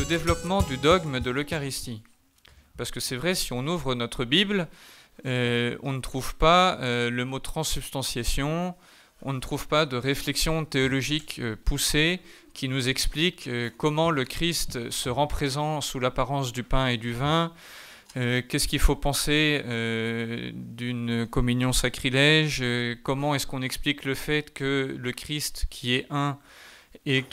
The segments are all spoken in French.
le développement du dogme de l'Eucharistie. Parce que c'est vrai, si on ouvre notre Bible, on ne trouve pas le mot transubstantiation, on ne trouve pas de réflexion théologique poussée qui nous explique comment le Christ se rend présent sous l'apparence du pain et du vin, qu'est-ce qu'il faut penser d'une communion sacrilège, comment est-ce qu'on explique le fait que le Christ, qui est un, est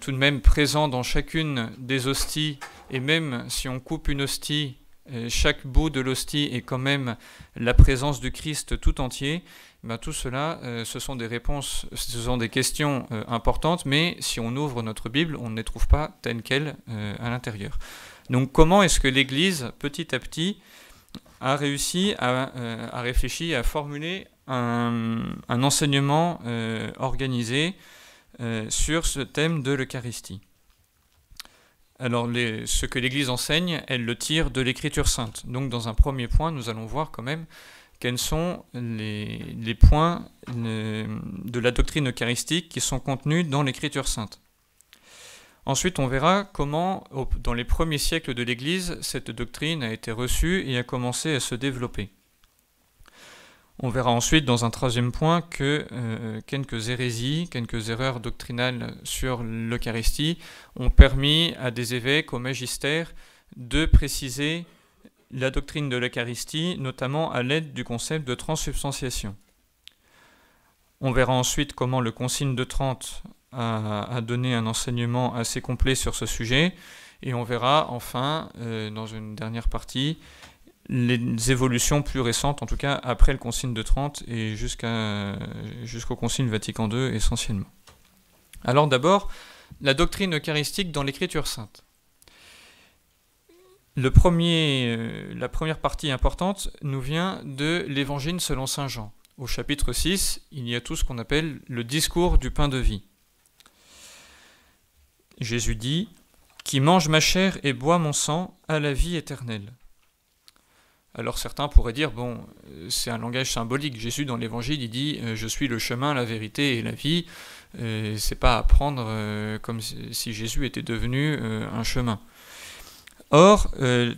tout de même présent dans chacune des hosties, et même si on coupe une hostie, chaque bout de l'hostie est quand même la présence du Christ tout entier. Tout cela, ce sont des réponses, ce sont des questions importantes, mais si on ouvre notre Bible, on ne les trouve pas telles quelles à l'intérieur. Donc comment est-ce que l'Église, petit à petit, a réussi à réfléchir, à formuler un enseignement organisé sur ce thème de l'Eucharistie? Alors, ce que l'Église enseigne, elle le tire de l'Écriture sainte. Donc, dans un premier point, nous allons voir quand même quels sont les points de la doctrine eucharistique qui sont contenus dans l'Écriture sainte. Ensuite, on verra comment, dans les premiers siècles de l'Église, cette doctrine a été reçue et a commencé à se développer. On verra ensuite, dans un troisième point, que quelques hérésies, quelques erreurs doctrinales sur l'Eucharistie ont permis à des évêques, au magistère, de préciser la doctrine de l'Eucharistie, notamment à l'aide du concept de transubstantiation. On verra ensuite comment le Concile de Trente a donné un enseignement assez complet sur ce sujet, et on verra enfin, dans une dernière partie, les évolutions plus récentes, en tout cas après le Concile de Trente et jusqu'au Concile Vatican II essentiellement. Alors d'abord, la doctrine eucharistique dans l'Écriture sainte. La première partie importante nous vient de l'Évangile selon saint Jean. Au chapitre 6, il y a tout ce qu'on appelle le discours du pain de vie. Jésus dit « Qui mange ma chair et boit mon sang a la vie éternelle ». Alors certains pourraient dire, bon, c'est un langage symbolique. Jésus dans l'Évangile, il dit « Je suis le chemin, la vérité et la vie ». C'est pas à prendre comme si Jésus était devenu un chemin. Or,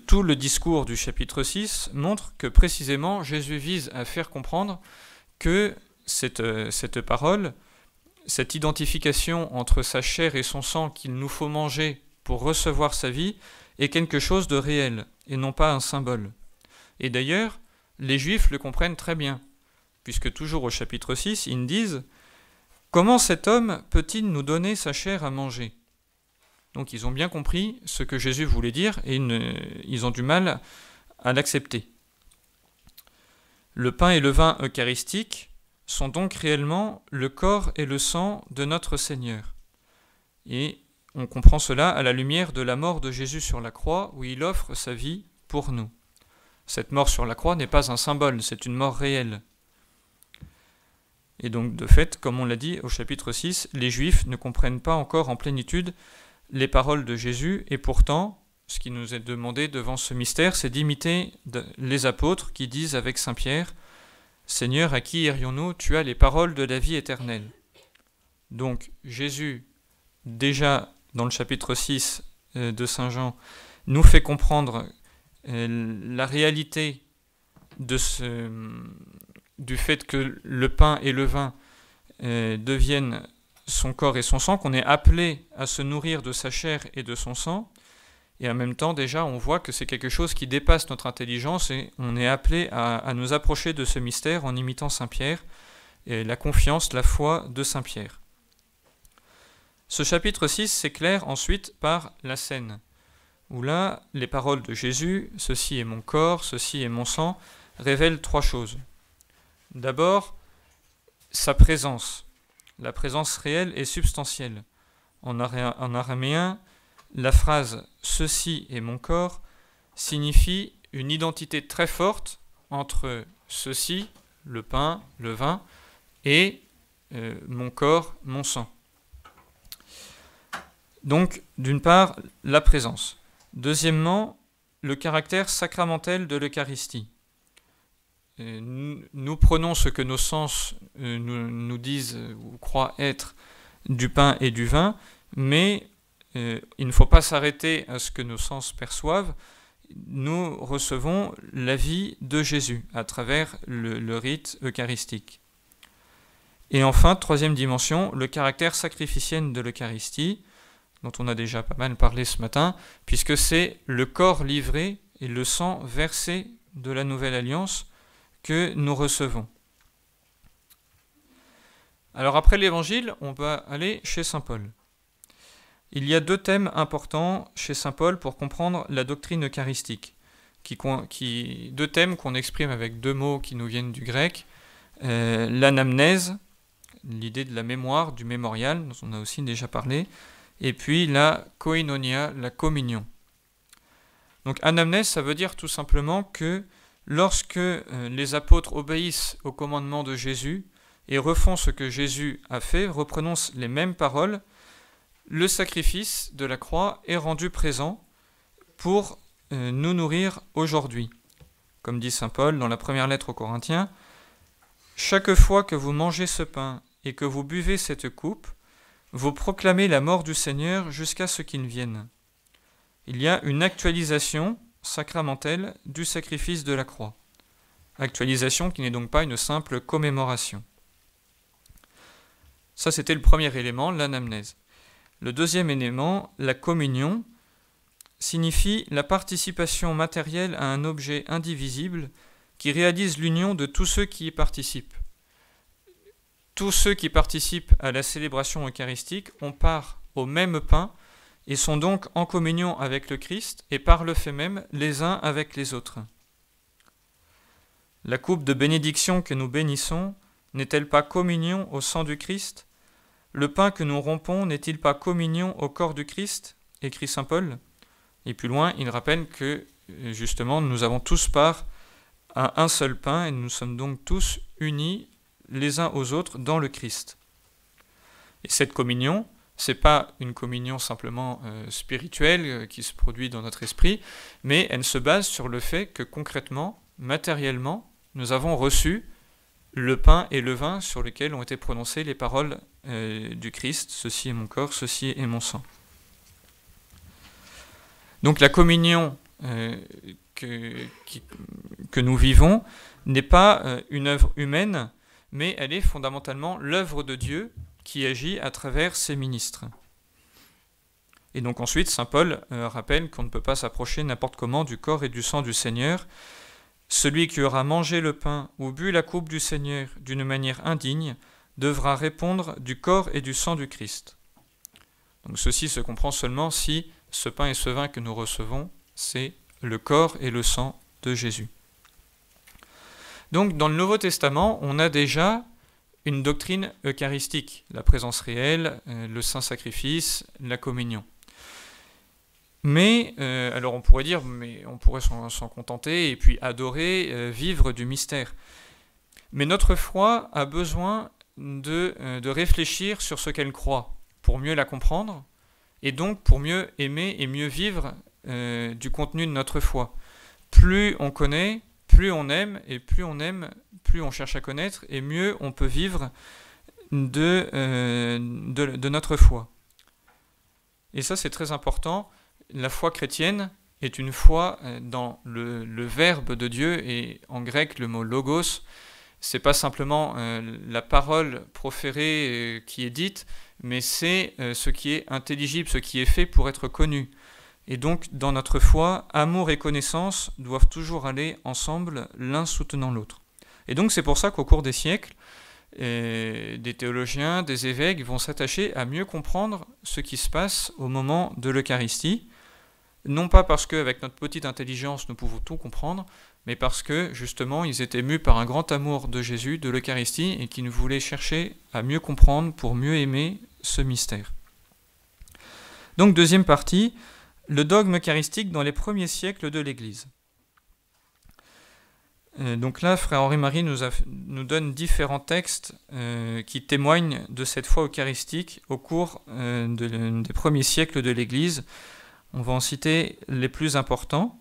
tout le discours du chapitre 6 montre que précisément Jésus vise à faire comprendre que cette parole, cette identification entre sa chair et son sang qu'il nous faut manger pour recevoir sa vie, est quelque chose de réel et non pas un symbole. Et d'ailleurs, les Juifs le comprennent très bien, puisque toujours au chapitre 6, ils disent « Comment cet homme peut-il nous donner sa chair à manger ?» Donc ils ont bien compris ce que Jésus voulait dire et ils ont du mal à l'accepter. Le pain et le vin eucharistiques sont donc réellement le corps et le sang de notre Seigneur. Et on comprend cela à la lumière de la mort de Jésus sur la croix, où il offre sa vie pour nous. Cette mort sur la croix n'est pas un symbole, c'est une mort réelle. Et donc, de fait, comme on l'a dit au chapitre 6, les Juifs ne comprennent pas encore en plénitude les paroles de Jésus, et pourtant, ce qui nous est demandé devant ce mystère, c'est d'imiter les apôtres qui disent avec saint Pierre « Seigneur, à qui irions-nous? Tu as les paroles de la vie éternelle. » Donc, Jésus, déjà dans le chapitre 6 de saint Jean, nous fait comprendre la réalité du fait que le pain et le vin deviennent son corps et son sang, qu'on est appelé à se nourrir de sa chair et de son sang, et en même temps déjà on voit que c'est quelque chose qui dépasse notre intelligence et on est appelé à nous approcher de ce mystère en imitant saint Pierre, et la confiance, la foi de saint Pierre. Ce chapitre 6 s'éclaire ensuite par la scène, où là, les paroles de Jésus, « Ceci est mon corps, ceci est mon sang », révèlent trois choses. D'abord, sa présence, la présence réelle et substantielle. En araméen, la phrase « Ceci est mon corps » signifie une identité très forte entre ceci, le pain, le vin, et mon corps, mon sang. Donc, d'une part, la présence. Deuxièmement, le caractère sacramentel de l'Eucharistie. Nous prenons ce que nos sens nous disent ou croient être du pain et du vin, mais il ne faut pas s'arrêter à ce que nos sens perçoivent. Nous recevons la vie de Jésus à travers le rite eucharistique. Et enfin, troisième dimension, le caractère sacrificiel de l'Eucharistie, dont on a déjà pas mal parlé ce matin, puisque c'est le corps livré et le sang versé de la nouvelle alliance que nous recevons. Alors après l'Évangile, on va aller chez saint Paul. Il y a deux thèmes importants chez saint Paul pour comprendre la doctrine eucharistique. Deux thèmes qu'on exprime avec deux mots qui nous viennent du grec. L'anamnèse, l'idée de la mémoire, du mémorial, dont on a aussi déjà parlé, et puis la koinonia, la communion. Donc anamnèse, ça veut dire tout simplement que lorsque les apôtres obéissent au commandement de Jésus et refont ce que Jésus a fait, reprononcent les mêmes paroles, le sacrifice de la croix est rendu présent pour nous nourrir aujourd'hui. Comme dit saint Paul dans la première lettre aux Corinthiens, « Chaque fois que vous mangez ce pain et que vous buvez cette coupe, vous proclamez la mort du Seigneur jusqu'à ce qu'il vienne. » Il y a une actualisation sacramentelle du sacrifice de la croix. Actualisation qui n'est donc pas une simple commémoration. Ça, c'était le premier élément, l'anamnèse. Le deuxième élément, la communion, signifie la participation matérielle à un objet indivisible qui réalise l'union de tous ceux qui y participent. Tous ceux qui participent à la célébration eucharistique ont part au même pain et sont donc en communion avec le Christ et par le fait même les uns avec les autres. La coupe de bénédiction que nous bénissons n'est-elle pas communion au sang du Christ ? Le pain que nous rompons n'est-il pas communion au corps du Christ ? Écrit saint Paul. Et plus loin, il rappelle que, justement, nous avons tous part à un seul pain et nous sommes donc tous unis les uns aux autres dans le Christ. Et cette communion, ce n'est pas une communion simplement spirituelle qui se produit dans notre esprit, mais elle se base sur le fait que concrètement, matériellement, nous avons reçu le pain et le vin sur lesquels ont été prononcées les paroles du Christ, « Ceci est mon corps, ceci est mon sang ». Donc la communion que nous vivons n'est pas une œuvre humaine, mais elle est fondamentalement l'œuvre de Dieu qui agit à travers ses ministres. Et donc ensuite, saint Paul rappelle qu'on ne peut pas s'approcher n'importe comment du corps et du sang du Seigneur. Celui qui aura mangé le pain ou bu la coupe du Seigneur d'une manière indigne devra répondre du corps et du sang du Christ. Donc ceci se comprend seulement si ce pain et ce vin que nous recevons, c'est le corps et le sang de Jésus. Donc dans le Nouveau Testament, on a déjà une doctrine eucharistique, la présence réelle, le saint sacrifice, la communion. Mais, alors on pourrait dire, mais on pourrait s'en contenter et puis adorer, vivre du mystère. Mais notre foi a besoin de réfléchir sur ce qu'elle croit pour mieux la comprendre et donc pour mieux aimer et mieux vivre du contenu de notre foi. Plus on connaît, plus on aime, et plus on aime, plus on cherche à connaître, et mieux on peut vivre de notre foi. Et ça, c'est très important. La foi chrétienne est une foi dans le Verbe de Dieu, et en grec, le mot logos, c'est pas simplement la parole proférée qui est dite, mais c'est ce qui est intelligible, ce qui est fait pour être connu. Et donc, dans notre foi, amour et connaissance doivent toujours aller ensemble, l'un soutenant l'autre. Et donc, c'est pour ça qu'au cours des siècles, des théologiens, des évêques vont s'attacher à mieux comprendre ce qui se passe au moment de l'Eucharistie, non pas parce qu'avec notre petite intelligence nous pouvons tout comprendre, mais parce que justement ils étaient mus par un grand amour de Jésus, de l'Eucharistie, et qu'ils voulaient chercher à mieux comprendre pour mieux aimer ce mystère. Donc deuxième partie, le dogme eucharistique dans les premiers siècles de l'Église. Donc là, frère Henri-Marie nous donne différents textes qui témoignent de cette foi eucharistique au cours des premiers siècles de l'Église. On va en citer les plus importants.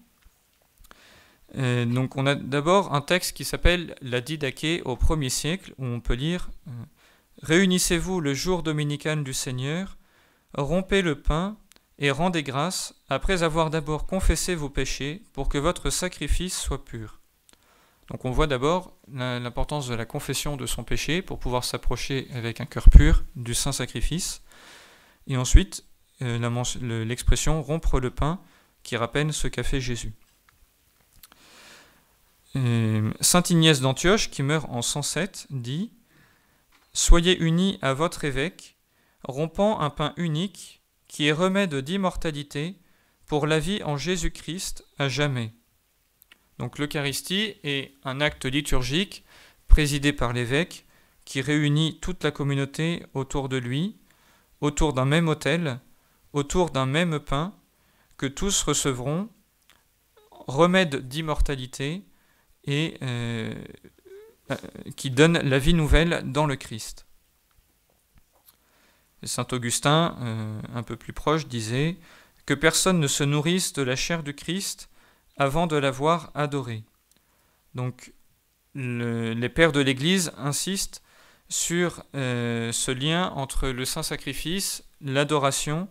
Donc on a d'abord un texte qui s'appelle la Didaché au 1er siècle, où on peut lire « Réunissez-vous le jour dominical du Seigneur, rompez le pain et rendez grâce après avoir d'abord confessé vos péchés pour que votre sacrifice soit pur. Donc on voit d'abord l'importance de la confession de son péché pour pouvoir s'approcher avec un cœur pur du saint sacrifice. Et ensuite, l'expression « rompre le pain » qui rappelle ce qu'a fait Jésus. Sainte Ignace d'Antioche, qui meurt en 107, dit « Soyez unis à votre évêque, rompant un pain unique qui est remède d'immortalité pour la vie en Jésus-Christ à jamais. » Donc l'Eucharistie est un acte liturgique présidé par l'évêque qui réunit toute la communauté autour de lui, autour d'un même autel, autour d'un même pain, que tous recevront, remède d'immortalité et qui donne la vie nouvelle dans le Christ. Saint Augustin, un peu plus proche, disait que personne ne se nourrisse de la chair du Christ avant de l'avoir adoré. Donc, les pères de l'Église insistent sur ce lien entre le saint sacrifice, l'adoration,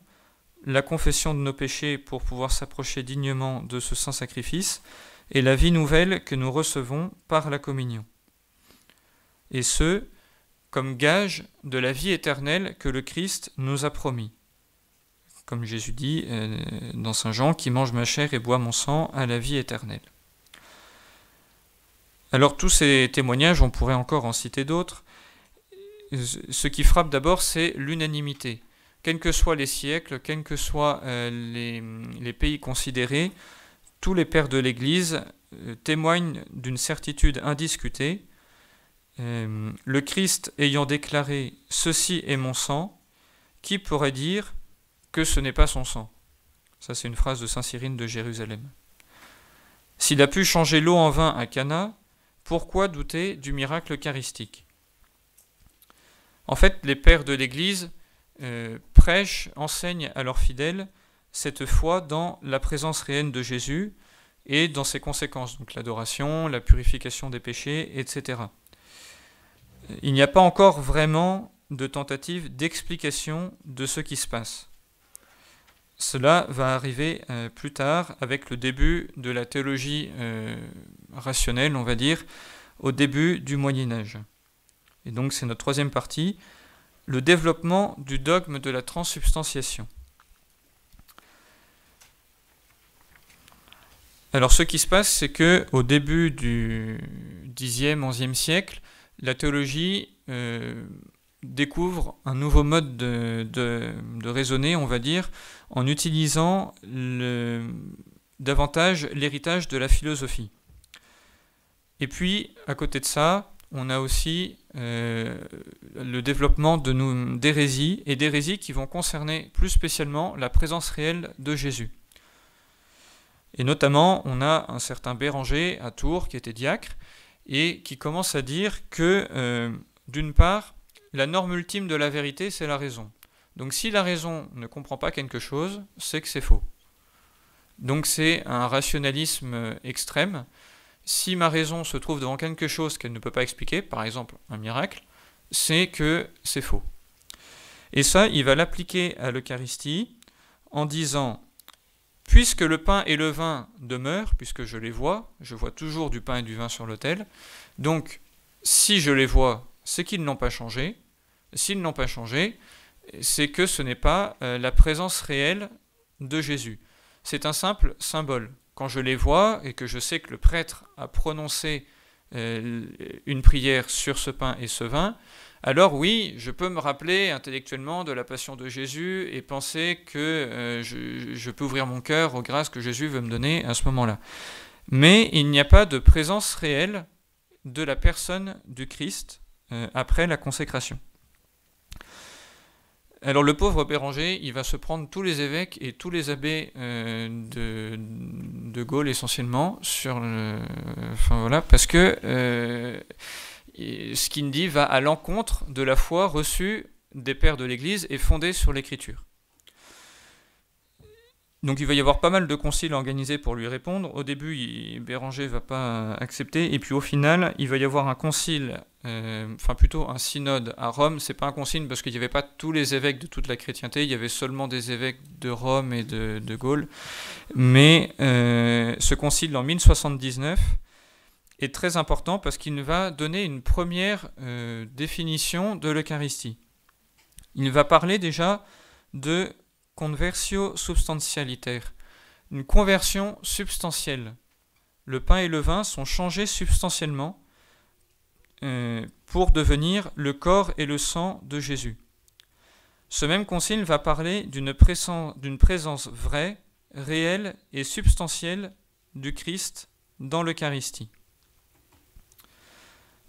la confession de nos péchés pour pouvoir s'approcher dignement de ce saint sacrifice, et la vie nouvelle que nous recevons par la communion. Et ce, comme gage de la vie éternelle que le Christ nous a promis. Comme Jésus dit dans Saint Jean, « Qui mange ma chair et boit mon sang a la vie éternelle ». Alors tous ces témoignages, on pourrait encore en citer d'autres. Ce qui frappe d'abord, c'est l'unanimité. Quels que soient les siècles, quels que soient les pays considérés, tous les pères de l'Église témoignent d'une certitude indiscutée. Le Christ ayant déclaré « Ceci est mon sang », qui pourrait dire que ce n'est pas son sang? Ça, c'est une phrase de saint Cyrine de Jérusalem. S'il a pu changer l'eau en vin à Cana, pourquoi douter du miracle eucharistique? En fait, les pères de l'Église prêchent, enseignent à leurs fidèles cette foi dans la présence réelle de Jésus et dans ses conséquences, donc l'adoration, la purification des péchés, etc. Il n'y a pas encore vraiment de tentative d'explication de ce qui se passe. Cela va arriver plus tard avec le début de la théologie rationnelle, on va dire, au début du Moyen-Âge. Et donc c'est notre troisième partie, le développement du dogme de la transsubstantiation. Alors ce qui se passe, c'est qu'au début du Xe, XIe siècle, la théologie découvre un nouveau mode de raisonner, on va dire, en utilisant davantage l'héritage de la philosophie. Et puis, à côté de ça, on a aussi le développement d'hérésies, et d'hérésies qui vont concerner plus spécialement la présence réelle de Jésus. Et notamment, on a un certain Béranger à Tours, qui était diacre, et qui commence à dire que, d'une part, la norme ultime de la vérité, c'est la raison. Donc si la raison ne comprend pas quelque chose, c'est que c'est faux. Donc c'est un rationalisme extrême. Si ma raison se trouve devant quelque chose qu'elle ne peut pas expliquer, par exemple un miracle, c'est que c'est faux. Et ça, il va l'appliquer à l'Eucharistie en disant « Puisque le pain et le vin demeurent, puisque je vois toujours du pain et du vin sur l'autel, donc si je les vois, c'est qu'ils n'ont pas changé. S'ils n'ont pas changé, c'est que ce n'est pas la présence réelle de Jésus. C'est un simple symbole. Quand je les vois et que je sais que le prêtre a prononcé une prière sur ce pain et ce vin, alors oui, je peux me rappeler intellectuellement de la passion de Jésus et penser que je peux ouvrir mon cœur aux grâces que Jésus veut me donner à ce moment-là. Mais il n'y a pas de présence réelle de la personne du Christ après la consécration. Alors le pauvre Béranger, il va se prendre tous les évêques et tous les abbés de Gaule essentiellement, parce que ce qu'il dit va à l'encontre de la foi reçue des pères de l'Église et fondée sur l'Écriture. Donc il va y avoir pas mal de conciles organisés pour lui répondre. Au début, Béranger ne va pas accepter, et puis au final, il va y avoir un concile enfin plutôt un synode à Rome. C'est pas un concile parce qu'il n'y avait pas tous les évêques de toute la chrétienté, il y avait seulement des évêques de Rome et de Gaule. Mais ce concile en 1079 est très important parce qu'il va donner une première définition de l'Eucharistie. Il va parler déjà de conversio substantialiter, une conversion substantielle. Le pain et le vin sont changés substantiellement pour devenir le corps et le sang de Jésus. Ce même concile va parler d'une présence vraie, réelle et substantielle du Christ dans l'Eucharistie.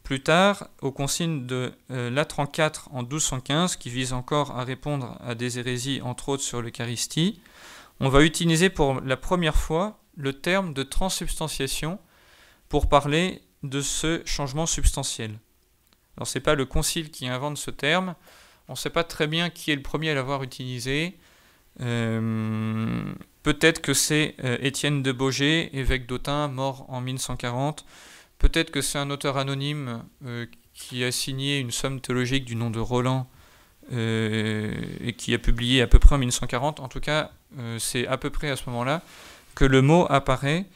Plus tard, au concile de Latran IV en 1215, qui vise encore à répondre à des hérésies, entre autres sur l'Eucharistie, on va utiliser pour la première fois le terme de transsubstantiation pour parler de ce changement substantiel. Alors ce n'est pas le concile qui invente ce terme, on ne sait pas très bien qui est le premier à l'avoir utilisé. Peut-être que c'est Étienne de Baugé, évêque d'Autun, mort en 1140. Peut-être que c'est un auteur anonyme qui a signé une somme théologique du nom de Roland et qui a publié à peu près en 1940. En tout cas, c'est à peu près à ce moment-là que le mot apparaît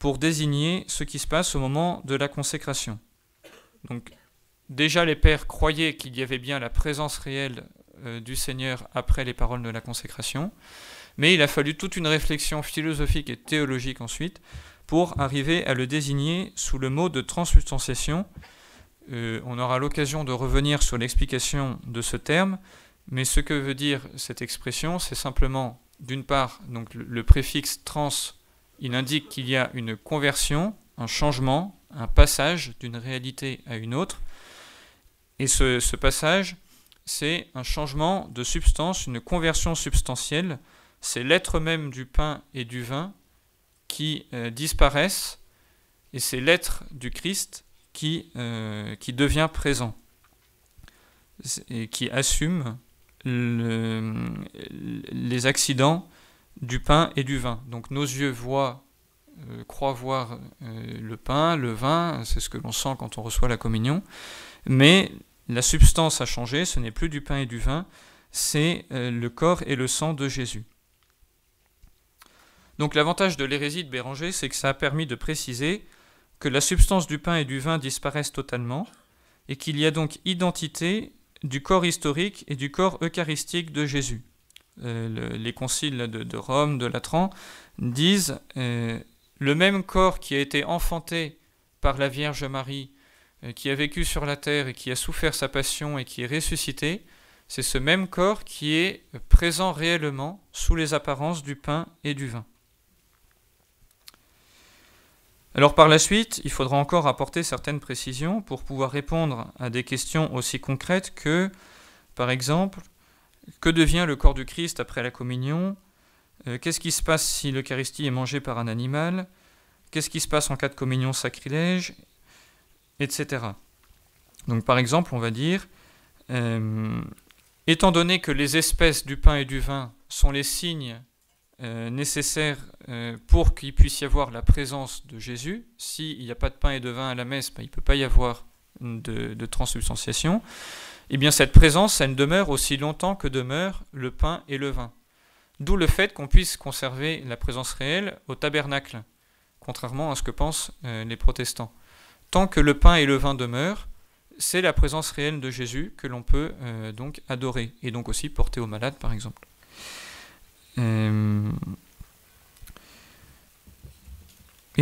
pour désigner ce qui se passe au moment de la consécration. Donc, déjà les pères croyaient qu'il y avait bien la présence réelle du Seigneur après les paroles de la consécration, mais il a fallu toute une réflexion philosophique et théologique ensuite pour arriver à le désigner sous le mot de transsubstantiation. On aura l'occasion de revenir sur l'explication de ce terme, mais ce que veut dire cette expression, c'est simplement, d'une part, donc le préfixe trans, il indique qu'il y a une conversion, un changement, un passage d'une réalité à une autre, et ce passage, c'est un changement de substance, une conversion substantielle, c'est l'être même du pain et du vin qui disparaissent, et c'est l'être du Christ qui devient présent, et qui assume les accidents du pain et du vin. Donc nos yeux croient voir le pain, le vin, c'est ce que l'on sent quand on reçoit la communion, mais la substance a changé, ce n'est plus du pain et du vin, c'est le corps et le sang de Jésus. Donc l'avantage de l'hérésie de Béranger, c'est que ça a permis de préciser que la substance du pain et du vin disparaissent totalement, et qu'il y a donc identité du corps historique et du corps eucharistique de Jésus. Les conciles de Rome, de Latran, disent le même corps qui a été enfanté par la Vierge Marie, qui a vécu sur la terre et qui a souffert sa passion et qui est ressuscité, c'est ce même corps qui est présent réellement sous les apparences du pain et du vin. Alors par la suite, il faudra encore apporter certaines précisions pour pouvoir répondre à des questions aussi concrètes que, par exemple, que devient le corps du Christ après la communion ? Qu'est-ce qui se passe si l'Eucharistie est mangée par un animal ? Qu'est-ce qui se passe en cas de communion sacrilège ? Etc. Donc par exemple, on va dire, étant donné que les espèces du pain et du vin sont les signes nécessaires pour qu'il puisse y avoir la présence de Jésus, s'il n'y a pas de pain et de vin à la messe, il ne peut pas y avoir de transsubstantiation, et bien cette présence, elle demeure aussi longtemps que demeure le pain et le vin. D'où le fait qu'on puisse conserver la présence réelle au tabernacle, contrairement à ce que pensent les protestants. Tant que le pain et le vin demeurent, c'est la présence réelle de Jésus que l'on peut donc adorer, et donc aussi porter aux malades, par exemple. Et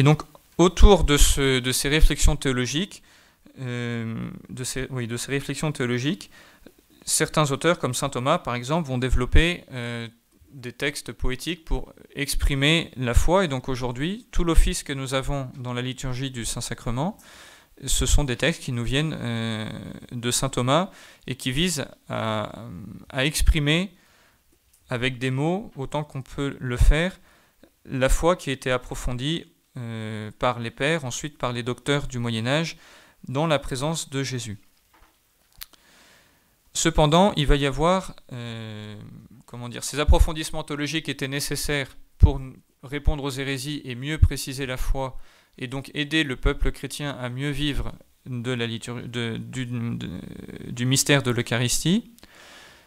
donc, autour de ces réflexions théologiques, certains auteurs, comme saint Thomas, par exemple, vont développer des textes poétiques pour exprimer la foi. Et donc aujourd'hui, tout l'office que nous avons dans la liturgie du Saint-Sacrement, ce sont des textes qui nous viennent de saint Thomas et qui visent à exprimer avec des mots, autant qu'on peut le faire, la foi qui a été approfondie par les pères, ensuite par les docteurs du Moyen-Âge, dans la présence de Jésus. Cependant, il va y avoir, ces approfondissements théologiques étaient nécessaires pour répondre aux hérésies et mieux préciser la foi, et donc aider le peuple chrétien à mieux vivre du mystère de l'Eucharistie.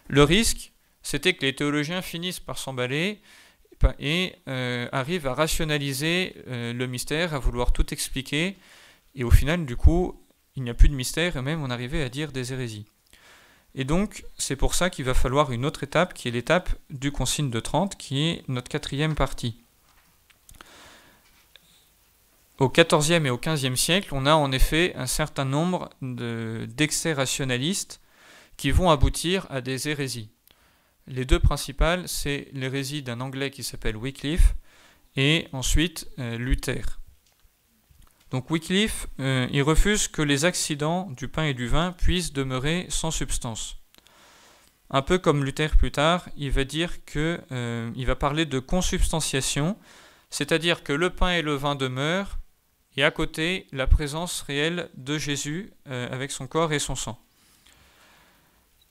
Le risque, c'était que les théologiens finissent par s'emballer et arrivent à rationaliser le mystère, à vouloir tout expliquer, et au final, du coup, il n'y a plus de mystère, et même on arrivait à dire des hérésies. Et donc, c'est pour ça qu'il va falloir une autre étape, qui est l'étape du Concile de Trente, qui est notre 4e partie. Au XIVe et au XVe siècle, on a en effet un certain nombre d'excès rationalistes qui vont aboutir à des hérésies. Les deux principales, c'est l'hérésie d'un Anglais qui s'appelle Wycliffe et ensuite Luther. Donc Wycliffe, il refuse que les accidents du pain et du vin puissent demeurer sans substance. Un peu comme Luther plus tard, il va dire que, il va parler de consubstantiation, c'est-à-dire que le pain et le vin demeurent, et à côté, la présence réelle de Jésus avec son corps et son sang.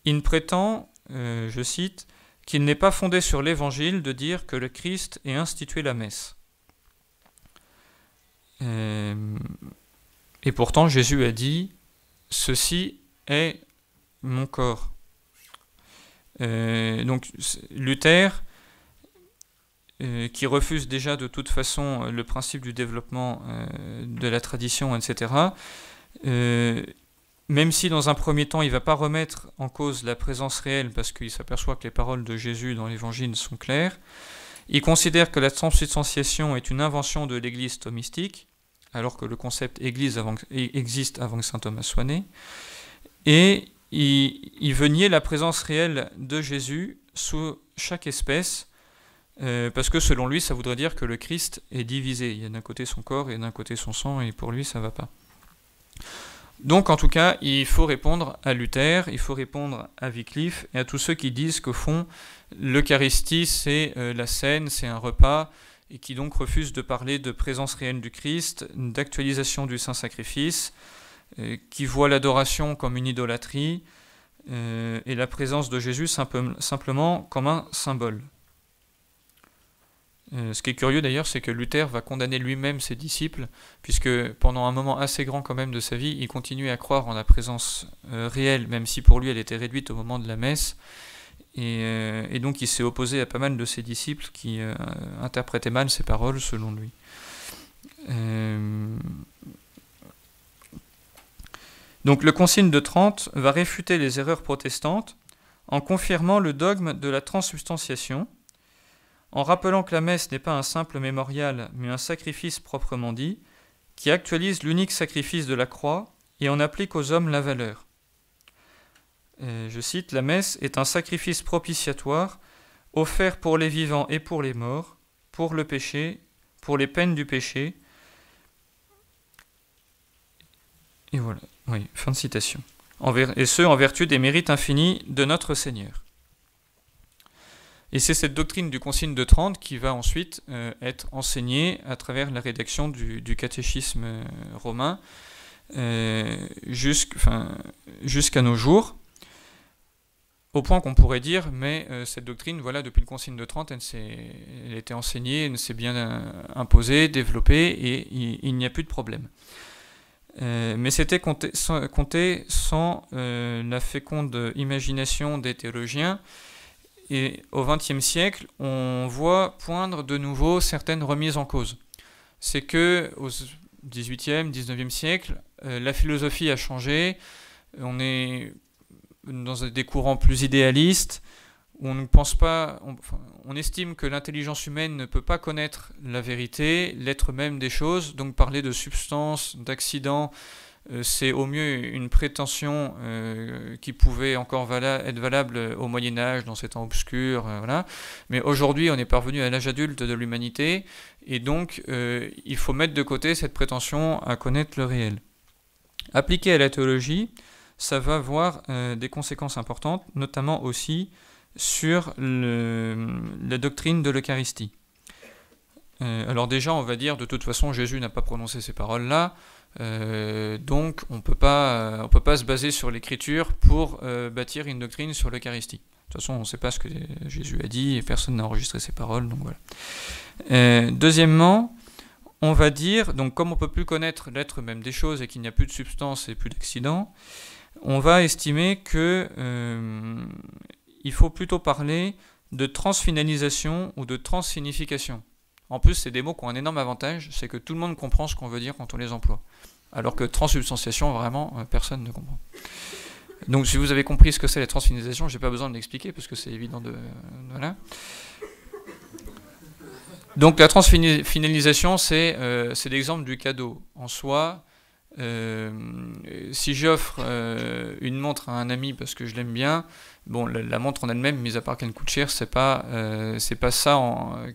Il prétend, je cite, qu'il n'est pas fondé sur l'Évangile de dire que le Christ ait institué la messe. Et pourtant, Jésus a dit « Ceci est mon corps ». Donc Luther, qui refuse déjà de toute façon le principe du développement de la tradition, etc., même si dans un premier temps il ne va pas remettre en cause la présence réelle parce qu'il s'aperçoit que les paroles de Jésus dans l'Évangile sont claires, il considère que la transubstantiation est une invention de l'Église thomistique, alors que le concept Église existe avant que saint Thomas soit né, et il veut nier la présence réelle de Jésus sous chaque espèce, parce que selon lui, ça voudrait dire que le Christ est divisé. Il y a d'un côté son corps et d'un côté son sang, et pour lui, ça ne va pas. Donc, en tout cas, il faut répondre à Luther, il faut répondre à Wycliffe, et à tous ceux qui disent qu'au fond, l'Eucharistie, c'est la scène, c'est un repas, et qui donc refusent de parler de présence réelle du Christ, d'actualisation du Saint-Sacrifice, qui voient l'adoration comme une idolâtrie, et la présence de Jésus simplement comme un symbole. Ce qui est curieux d'ailleurs, c'est que Luther va condamner lui-même ses disciples, puisque pendant un moment assez grand quand même de sa vie, il continuait à croire en la présence réelle, même si pour lui elle était réduite au moment de la messe, et donc il s'est opposé à pas mal de ses disciples qui interprétaient mal ses paroles selon lui. Donc le Concile de Trente va réfuter les erreurs protestantes en confirmant le dogme de la transsubstantiation, en rappelant que la messe n'est pas un simple mémorial, mais un sacrifice proprement dit, qui actualise l'unique sacrifice de la croix et en applique aux hommes la valeur. Je cite, « La messe est un sacrifice propitiatoire, offert pour les vivants et pour les morts, pour le péché, pour les peines du péché. » Et voilà, oui, fin de citation. Et ce, en vertu des mérites infinis de notre Seigneur. Et c'est cette doctrine du Concile de Trente qui va ensuite être enseignée à travers la rédaction du catéchisme romain jusqu'à nos jours, au point qu'on pourrait dire, mais cette doctrine, voilà, depuis le Concile de Trente, elle était enseignée, elle s'est bien imposée, développée, et il n'y a plus de problème. Mais c'était compté sans la féconde imagination des théologiens. Et au XXe siècle, on voit poindre de nouveau certaines remises en cause. C'est que au XVIIIe, XIXe siècle, la philosophie a changé. On est dans des courants plus idéalistes, où on ne pense pas, on estime que l'intelligence humaine ne peut pas connaître la vérité, l'être même des choses. Donc parler de substance, d'accident, c'est au mieux une prétention qui pouvait encore être valable au Moyen-Âge, dans ces temps obscurs, voilà. Mais aujourd'hui, on est parvenu à l'âge adulte de l'humanité, et donc il faut mettre de côté cette prétention à connaître le réel. Appliqué à la théologie, ça va avoir des conséquences importantes, notamment aussi sur la doctrine de l'Eucharistie. Alors déjà, on va dire, de toute façon, Jésus n'a pas prononcé ces paroles-là, donc on peut pas se baser sur l'Écriture pour bâtir une doctrine sur l'Eucharistie. De toute façon, on ne sait pas ce que Jésus a dit et personne n'a enregistré ces paroles, donc voilà. Deuxièmement, on va dire, donc comme on ne peut plus connaître l'être même des choses et qu'il n'y a plus de substance et plus d'accident, on va estimer que il faut plutôt parler de transfinalisation ou de transsignification. En plus, c'est des mots qui ont un énorme avantage, c'est que tout le monde comprend ce qu'on veut dire quand on les emploie. Alors que transsubstantiation, vraiment, personne ne comprend. Donc si vous avez compris ce que c'est la transfinalisation, je n'ai pas besoin de l'expliquer parce que c'est évident de... Voilà. Donc la transfinalisation, c'est l'exemple du cadeau. En soi, si j'offre une montre à un ami parce que je l'aime bien, bon, la montre en elle-même, mis à part qu'elle coûte cher, c'est pas ça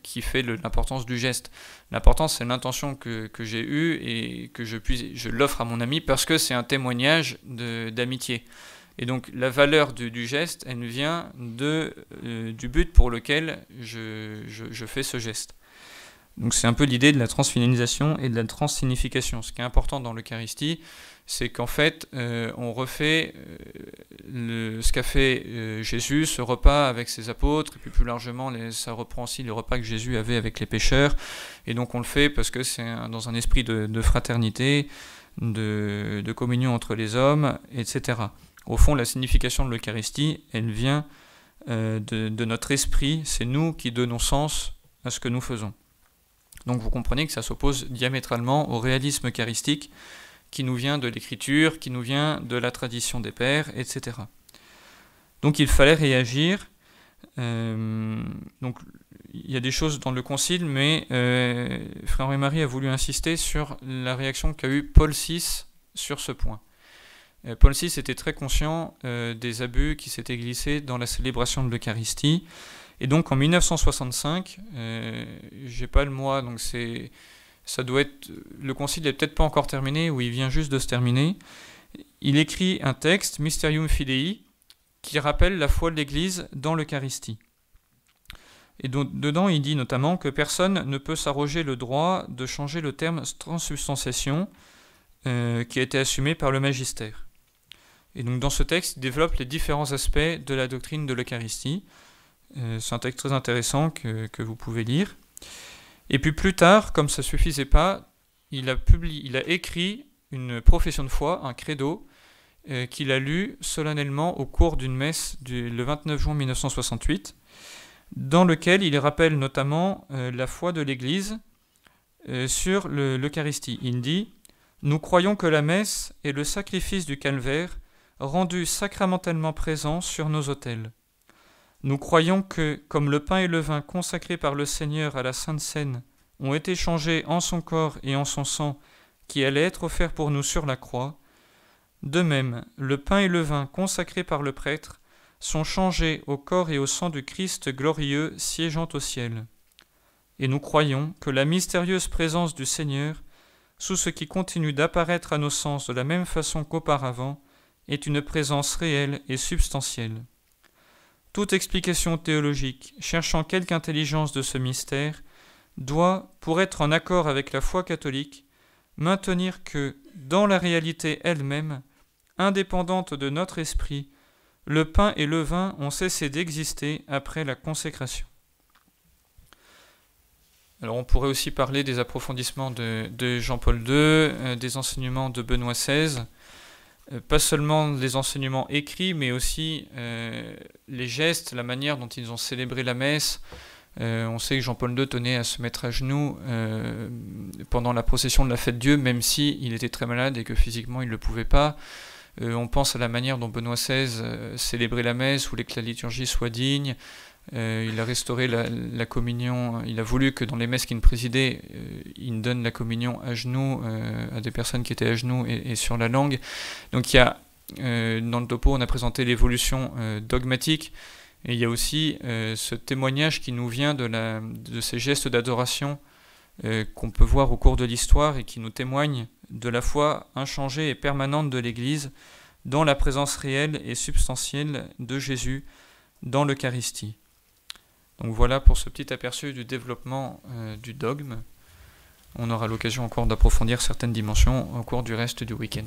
qui fait l'importance du geste. L'importance, c'est l'intention que j'ai eue et que je l'offre à mon ami parce que c'est un témoignage d'amitié. Et donc la valeur du geste, elle vient du but pour lequel je fais ce geste. Donc c'est un peu l'idée de la transfinalisation et de la transsignification. Ce qui est important dans l'Eucharistie, c'est qu'en fait, on refait ce qu'a fait Jésus, ce repas avec ses apôtres, et puis plus largement, ça reprend aussi les repas que Jésus avait avec les pécheurs. Et donc on le fait parce que c'est dans un esprit de fraternité, de communion entre les hommes, etc. Au fond, la signification de l'Eucharistie, elle vient de notre esprit. C'est nous qui donnons sens à ce que nous faisons. Donc vous comprenez que ça s'oppose diamétralement au réalisme eucharistique qui nous vient de l'Écriture, qui nous vient de la tradition des pères, etc. Donc il fallait réagir. Donc il y a des choses dans le Concile, mais Frère Henri-Marie a voulu insister sur la réaction qu'a eue Paul VI sur ce point. Paul VI était très conscient des abus qui s'étaient glissés dans la célébration de l'Eucharistie. Et donc en 1965, j'ai pas le mois, donc ça doit être, le concile n'est peut-être pas encore terminé, ou il vient juste de se terminer. Il écrit un texte, Mysterium Fidei, qui rappelle la foi de l'Église dans l'Eucharistie. Et donc, dedans, il dit notamment que personne ne peut s'arroger le droit de changer le terme transsubstantiation qui a été assumé par le magistère. Et donc dans ce texte, il développe les différents aspects de la doctrine de l'Eucharistie. C'est un texte très intéressant que vous pouvez lire. Et puis plus tard, comme ça ne suffisait pas, il a écrit une profession de foi, un credo, qu'il a lu solennellement au cours d'une messe le 29 juin 1968, dans lequel il rappelle notamment la foi de l'Église sur l'Eucharistie. Il dit « Nous croyons que la messe est le sacrifice du calvaire rendu sacramentellement présent sur nos autels. Nous croyons que, comme le pain et le vin consacrés par le Seigneur à la Sainte Seine ont été changés en son corps et en son sang qui allait être offert pour nous sur la croix, de même, le pain et le vin consacrés par le prêtre sont changés au corps et au sang du Christ glorieux siégeant au ciel. Et nous croyons que la mystérieuse présence du Seigneur, sous ce qui continue d'apparaître à nos sens de la même façon qu'auparavant, est une présence réelle et substantielle. Toute explication théologique cherchant quelque intelligence de ce mystère doit, pour être en accord avec la foi catholique, maintenir que, dans la réalité elle-même, indépendante de notre esprit, le pain et le vin ont cessé d'exister après la consécration. Alors on pourrait aussi parler des approfondissements de Jean-Paul II, des enseignements de Benoît XVI, pas seulement les enseignements écrits, mais aussi les gestes, la manière dont ils ont célébré la messe. On sait que Jean-Paul II tenait à se mettre à genoux pendant la procession de la Fête Dieu, même s'il était très malade et que physiquement il ne le pouvait pas. On pense à la manière dont Benoît XVI célébrait la messe, voulait que la liturgie soit digne. Il a restauré la communion, il a voulu que dans les messes qu'il présidait, il donne la communion à genoux à des personnes qui étaient à genoux et sur la langue. Donc il y a, dans le topo, on a présenté l'évolution dogmatique, et il y a aussi ce témoignage qui nous vient de ces gestes d'adoration qu'on peut voir au cours de l'histoire et qui nous témoignent de la foi inchangée et permanente de l'Église dans la présence réelle et substantielle de Jésus dans l'Eucharistie. Donc voilà pour ce petit aperçu du développement du dogme. On aura l'occasion encore d'approfondir certaines dimensions au cours du reste du week-end.